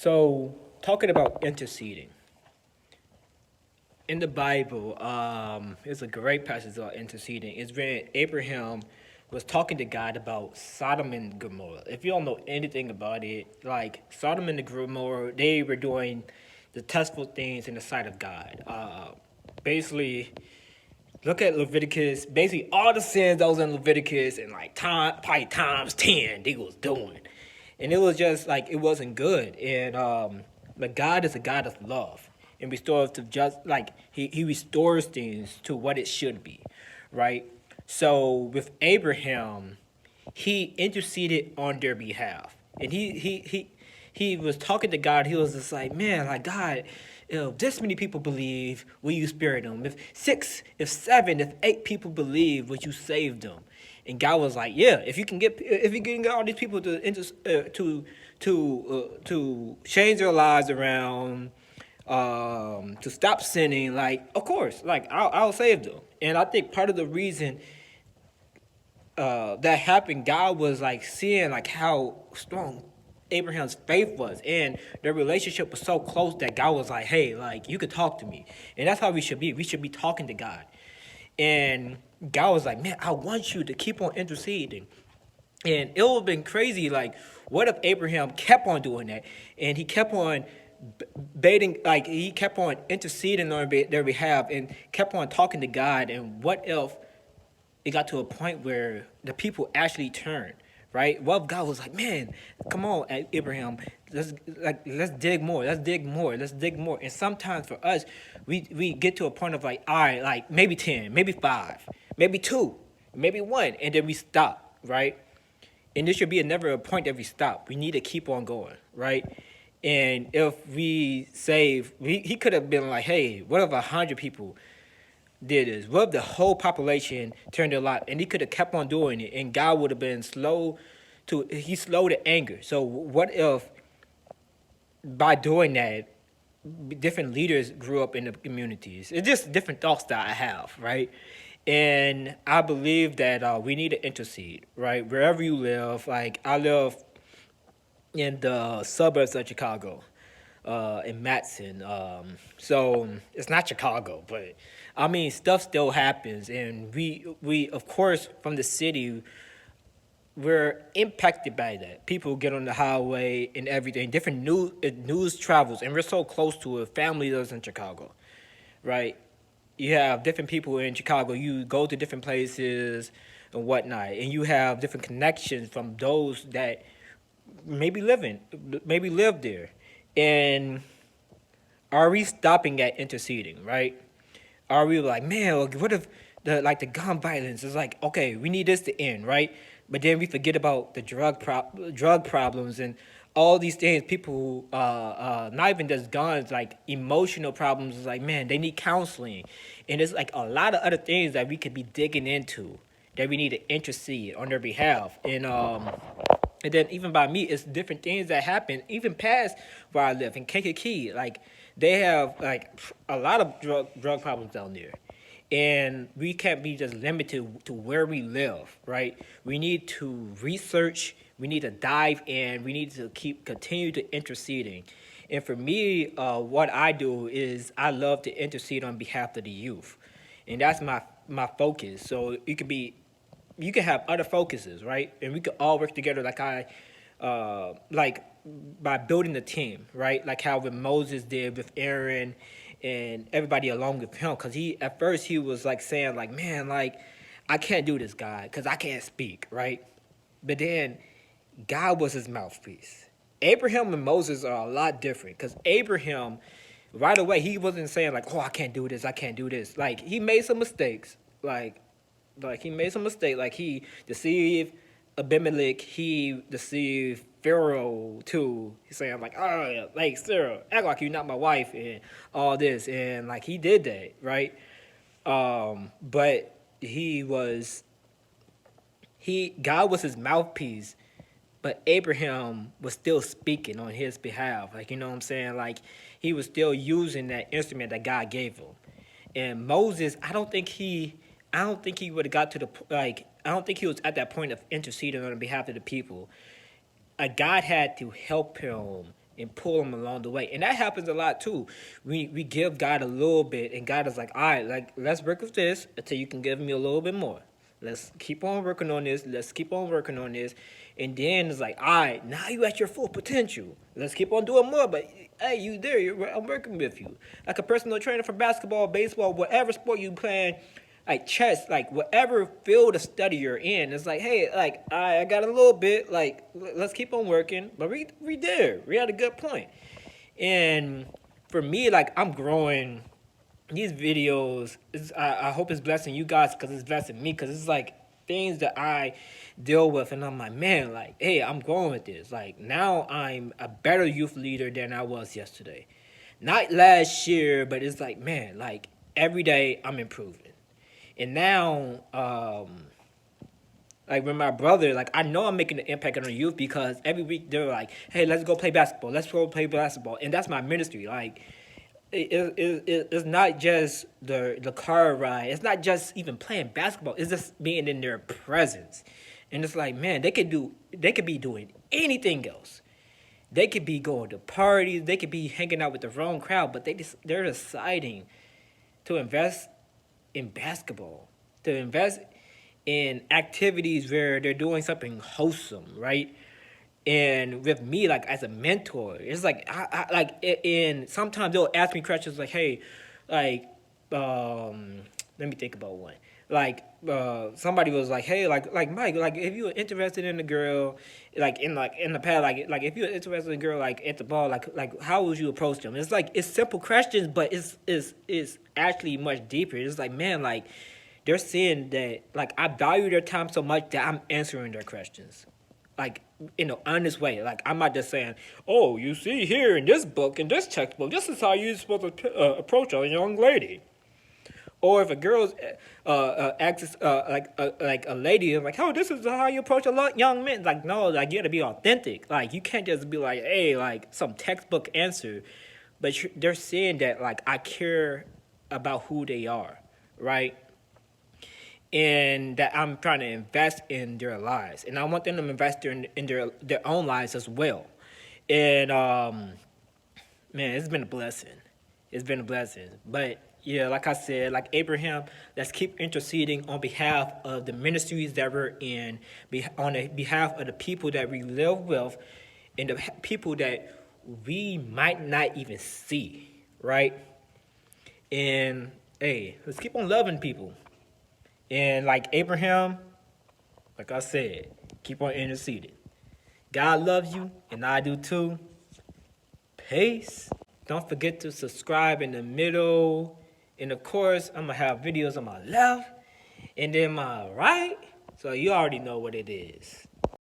So, talking about interceding in the Bible, it's a great passage about interceding. It's when Abraham was talking to God about Sodom and Gomorrah. If you don't know anything about it, like Sodom and Gomorrah, they were doing detestable things in the sight of God. Basically, look at Leviticus. Basically, all the sins that was in Leviticus and like probably times 10 they was doing, and it was just like it wasn't good. And but God is a God of love and restores to just like he restores things to what it should be, right? So with Abraham, he interceded on their behalf, and he was talking to God. He was just like, man, like God, if this many people believe, will you spare them? If six, if seven, if eight people believe, would you save them? And God was like, yeah, if you can get all these people to change their lives around, to stop sinning, like of course, like I'll save them. And I think part of the reason that happened, God was like seeing like how strong Abraham's faith was, and their relationship was so close that God was like, "Hey, like you could talk to me," and that's how we should be. We should be talking to God, and God was like, "Man, I want you to keep on interceding." And it would have been crazy. Like, what if Abraham kept on doing that, and he kept on baiting, like he kept on interceding on their behalf, and kept on talking to God? And what if it got to a point where the people actually turned, right? What if God was like, man, come on, Abraham, let's dig more, let's dig more, let's dig more. And sometimes for us, we get to a point of like, all right, like maybe 10, maybe 5, maybe 2, maybe 1, and then we stop, right? And there should be never a point that we stop. We need to keep on going, right? And if we save, he could have been like, hey, what if 100 people did this? What if the whole population turned their life? And he could have kept on doing it, and God would have been he slowed to anger. So what if by doing that, different leaders grew up in the communities? It's just different thoughts that I have, right? And I believe that we need to intercede, right? Wherever you live, like I live in the suburbs of Chicago, in Matson. So it's not Chicago, but I mean stuff still happens, and we of course from the city we're impacted by that. People get on the highway and everything. Different news travels, and we're so close to it. Family lives in Chicago, right? You have different people in Chicago. You go to different places and whatnot, and you have different connections from those that maybe live there. And are we stopping at interceding, right? Are we like, man, what if the gun violence is like, okay, we need this to end, right? But then we forget about the drug problems and all these things. People, not even just guns, like emotional problems. Is like, man, they need counseling, and there's like a lot of other things that we could be digging into that we need to intercede on their behalf. And then even by me, it's different things that happen, even past where I live in Kankakee. Like they have like a lot of drug problems down there, and we can't be just limited to where we live, right? We need to research. We need to dive in. We need to continue to interceding. And for me, what I do is I love to intercede on behalf of the youth, and that's my focus. So you can have other focuses, right? And we could all work together like by building a team, right? Like how with Moses did with Aaron and everybody along with him. Cause at first he was like saying like, man, like I can't do this, God, cause I can't speak, right? But then God was his mouthpiece. Abraham and Moses are a lot different, cause Abraham, right away, he wasn't saying like, oh, I can't do this, I can't do this. Like he made some mistakes, like he made some mistake. Like he deceived Abimelech. He deceived Pharaoh too. He's saying like, oh, yeah, like Sarah, act like you're not my wife and all this, and like he did that, right? But God was his mouthpiece, but Abraham was still speaking on his behalf. Like you know what I'm saying? Like he was still using that instrument that God gave him. And Moses, I don't think he would have got to I don't think he was at that point of interceding on behalf of the people. God had to help him and pull them along the way. And that happens a lot too. We give God a little bit, and God is like, all right, like let's work with this until you can give me a little bit more. Let's keep on working on this. Let's keep on working on this. And then it's like, all right, now you at your full potential. Let's keep on doing more. But hey, you there? I'm working with you, like a personal trainer for basketball, baseball, whatever sport you playing, like chess, like whatever field of study you're in. It's like, hey, like I got a little bit. Like let's keep on working. But we there. We at a good point. And for me, like I'm growing. These videos, I hope it's blessing you guys because it's blessing me because it's like things that I deal with, and I'm like, man, like, hey, I'm growing with this. Like now, I'm a better youth leader than I was yesterday. Not last year, but it's like, man, like every day I'm improving. And now, like with my brother, like I know I'm making an impact on the youth because every week they're like, hey, let's go play basketball. Let's go play basketball, and that's my ministry. Like it's not just the car ride. It's not just even playing basketball. It's just being in their presence. And it's like, man, they could be doing anything else. They could be going to parties. They could be hanging out with the wrong crowd, but they're deciding to invest in basketball, to invest in activities where they're doing something wholesome, right? And with me, like as a mentor, it's like and sometimes they'll ask me questions like, hey, like let me think about one. Like somebody was like, hey, like Mike, like if you were interested in a girl, like in the past, like if you were interested in a girl like at the ball, like how would you approach them? It's like it's simple questions, but it's actually much deeper. It's like, man, like they're saying that like I value their time so much that I'm answering their questions, like in an honest way. Like I'm not just saying, oh, you see here in this book, in this textbook, this is how you're supposed to approach a young lady. Or if a girl's acts like a lady, like, oh, this is how you approach a young man. Like, no, like you gotta be authentic. Like you can't just be like, hey, like some textbook answer. But they're saying that like I care about who they are, right? And that I'm trying to invest in their lives, and I want them to invest in their own lives as well. And man, it's been a blessing. It's been a blessing. But yeah, like I said, like Abraham, let's keep interceding on behalf of the ministries that we're in, on the behalf of the people that we live with, and the people that we might not even see, right? And hey, let's keep on loving people. And like Abraham, like I said, keep on interceding. God loves you, and I do too. Peace. Don't forget to subscribe in the middle. And of course, I'm going to have videos on my left and then my right. So you already know what it is.